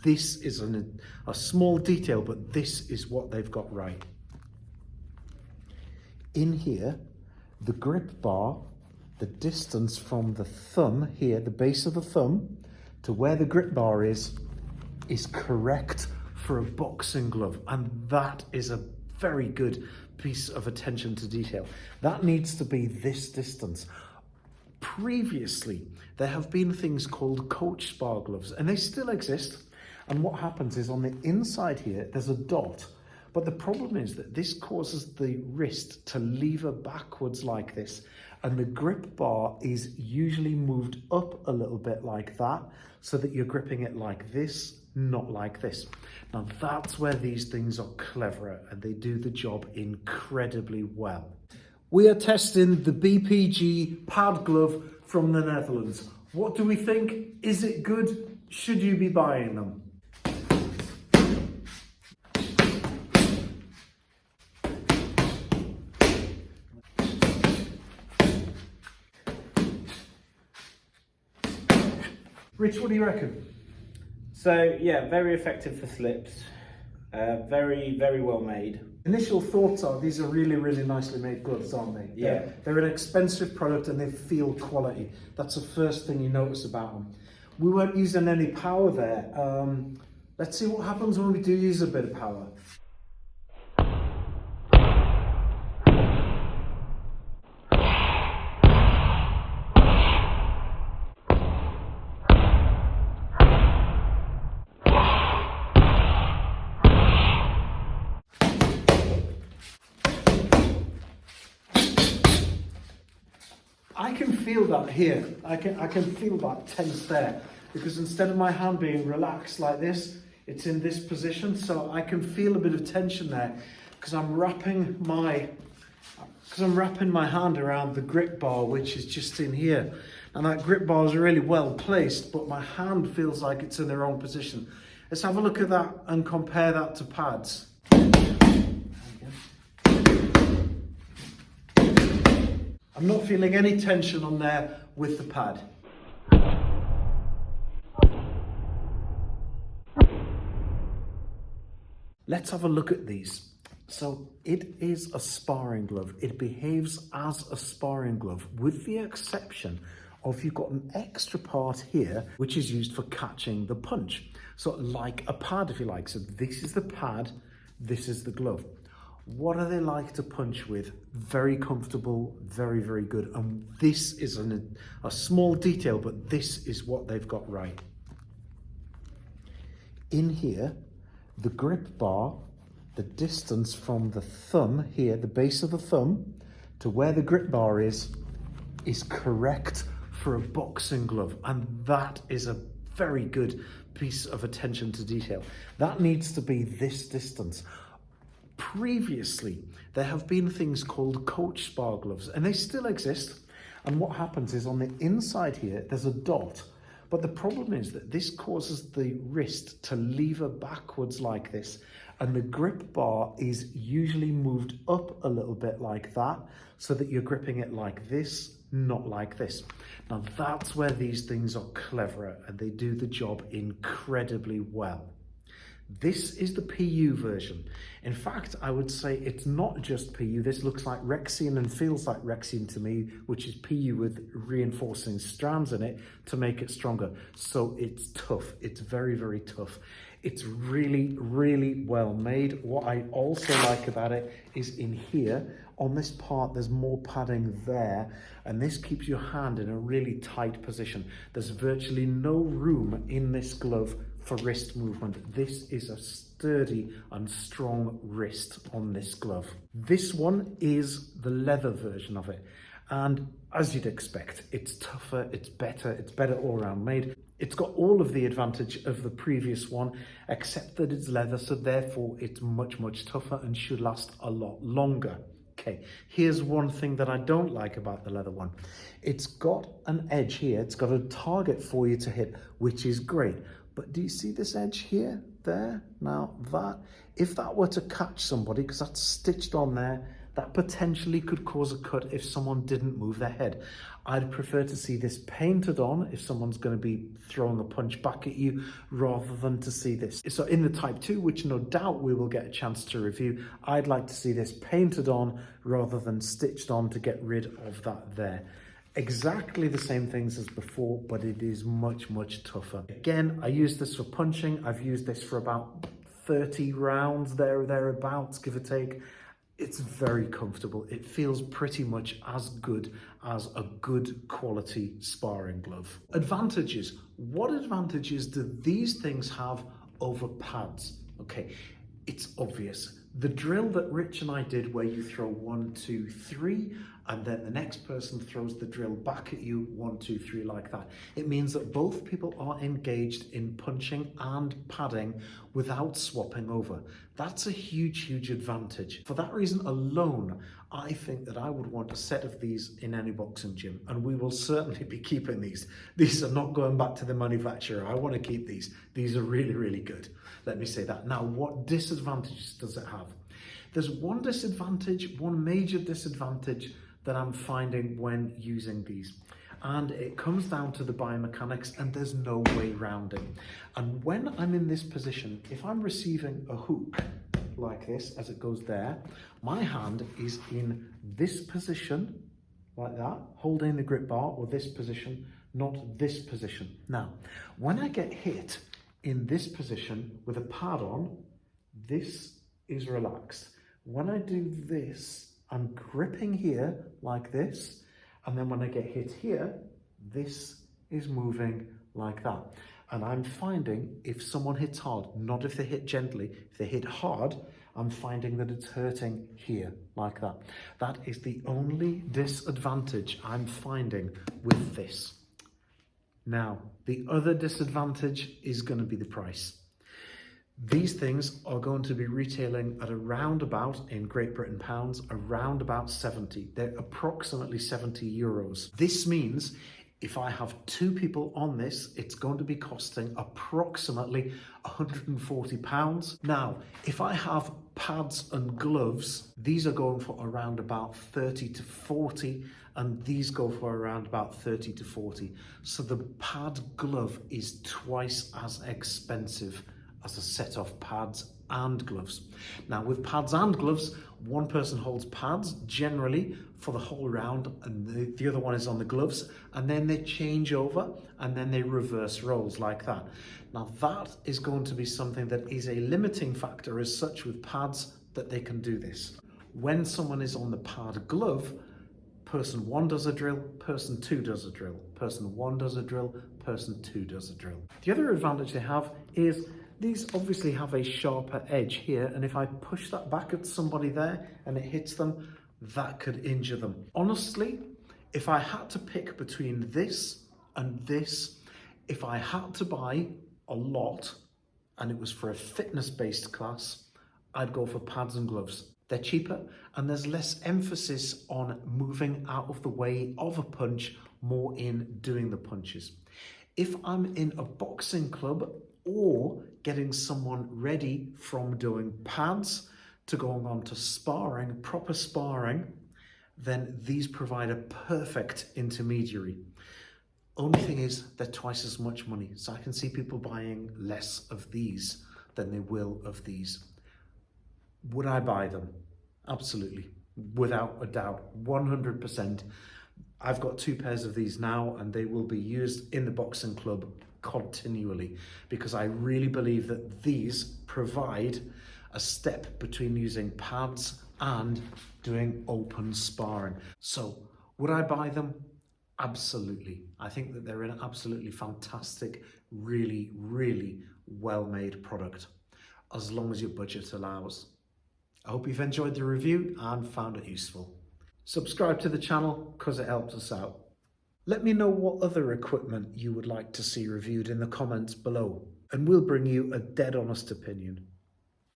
this is a small detail, but this is what they've got right. In here, the grip bar, the distance from the thumb here, the base of the thumb, to where the grip bar is correct for a boxing glove. And that is a very good piece of attention to detail. That needs to be this distance. Previously, there have been things called coach spar gloves, and they still exist. And what happens is on the inside here, there's a dot. But the problem is that this causes the wrist to lever backwards like this. And the grip bar is usually moved up a little bit like that, so that you're gripping it like this, not like this. Now that's where these things are cleverer, and they do the job incredibly well. We are testing the BPG pad glove from the Netherlands. What do we think? Is it good? Should you be buying them? Rich, what do you reckon? So yeah, very effective for slips, very well made. Initial thoughts are these are really nicely made gloves, aren't they? Yeah. They're an expensive product and they feel quality. That's the first thing you notice about them. We weren't using any power there. Let's see what happens when we do use a bit of power. I can feel that here. I can feel that tense there, because instead of my hand being relaxed like this, it's in this position. So I can feel a bit of tension there because I'm wrapping my hand around the grip bar, which is just in here. And that grip bar is really well placed, but my hand feels like it's in the wrong position. Let's have a look at that and compare that to pads. I'm not feeling any tension on there with the pad. Let's have a look at these. So it is a sparring glove. It behaves as a sparring glove, with the exception of you've got an extra part here, which is used for catching the punch. So like a pad, if you like. So this is the pad, this is the glove. What are they like to punch with? Very comfortable, very good. And this is a small detail, but this is what they've got right. In here, the grip bar, the distance from the thumb here, the base of the thumb, to where the grip bar is correct for a boxing glove. And that is a very good piece of attention to detail. That needs to be this distance. Previously, there have been things called coach spar gloves, and they still exist. And what happens is on the inside here, there's a dot. But the problem is that this causes the wrist to lever backwards like this. And the grip bar is usually moved up a little bit like that, so that you're gripping it like this, not like this. Now that's where these things are cleverer, and they do the job incredibly well. This is the PU version. In fact, I would say it's not just PU. This looks like Rexine and feels like Rexine to me, which is PU with reinforcing strands in it to make it stronger. So it's tough. It's very tough. It's really well made. What I also like about it is in here, on this part, there's more padding there, and this keeps your hand in a really tight position. There's virtually no room in this glove for wrist movement. This is a sturdy and strong wrist on this glove. This one is the leather version of it. And as you'd expect, it's tougher, it's better all around made. It's got all of the advantage of the previous one, except that it's leather, so therefore it's much tougher and should last a lot longer. Okay, here's one thing that I don't like about the leather one. It's got an edge here, it's got a target for you to hit, which is great. But do you see this edge here, there? Now that, if that were to catch somebody, because that's stitched on there, that potentially could cause a cut if someone didn't move their head. I'd prefer to see this painted on if someone's going to be throwing a punch back at you, rather than to see this. So in the Type 2, which no doubt we will get a chance to review, I'd like to see this painted on rather than stitched on to get rid of that there. Exactly the same things as before, but it is much, much tougher. Again, I use this for punching. I've used this for about 30 rounds thereabouts, give or take. It's very comfortable. It feels pretty much as good as a good quality sparring glove. Advantages. What advantages do these things have over pads? Okay, it's obvious. The drill that Rich and I did, where you throw 1, 2, 3, and then the next person throws the drill back at you, 1, 2, 3, like that. It means that both people are engaged in punching and padding without swapping over. That's a huge, huge advantage. For that reason alone, I think that I would want a set of these in any boxing gym, and we will certainly be keeping these. These are not going back to the manufacturer. I want to keep these. These are really, really good. Let me say that. Now, what disadvantages does it have? There's one disadvantage, one major disadvantage that I'm finding when using these. And it comes down to the biomechanics, and there's no way around it. And when I'm in this position, if I'm receiving a hook like this, as it goes there, my hand is in this position, like that, holding the grip bar, or this position, not this position. Now, when I get hit in this position with a pad on, this is relaxed. When I do this, I'm gripping here like this, and then when I get hit here, this is moving like that. And I'm finding if someone hits hard, not if they hit gently, if they hit hard, I'm finding that it's hurting here like that. That is the only disadvantage I'm finding with this. Now, the other disadvantage is going to be the price. These things are going to be retailing at around about, in Great Britain pounds, around about 70. They're approximately 70 euros. This means if I have 2 people on this, it's going to be costing approximately 140 pounds. Now, if I have pads and gloves, these are going for around about 30 to 40, and these go for around about 30 to 40. So the pad glove is twice as expensive as a set of pads and gloves. Now, with pads and gloves, one person holds pads generally for the whole round, and the other one is on the gloves, and then they change over, and then they reverse roles like that. Now, that is going to be something that is a limiting factor as such with pads, that they can do this. When someone is on the pad glove, person 1 does a drill, person 2 does a drill, person 1 does a drill, person 2 does a drill. The other advantage they have is these obviously have a sharper edge here, and if I push that back at somebody there and it hits them, that could injure them. Honestly, if I had to pick between this and this, if I had to buy a lot and it was for a fitness-based class, I'd go for pads and gloves. They're cheaper, and there's less emphasis on moving out of the way of a punch, more in doing the punches. If I'm in a boxing club or getting someone ready from doing pads to going on to sparring, proper sparring, then these provide a perfect intermediary. Only thing is, they're twice as much money. So I can see people buying less of these than they will of these. Would I buy them? Absolutely. Without a doubt. 100%. I've got 2 pairs of these now, and they will be used in the boxing club continually, because I really believe that these provide a step between using pads and doing open sparring. So would I buy them? Absolutely. I think that they're an absolutely fantastic, really, really well-made product, as long as your budget allows. I hope you've enjoyed the review and found it useful. Subscribe to the channel because it helps us out. Let me know what other equipment you would like to see reviewed in the comments below, and we'll bring you a dead honest opinion.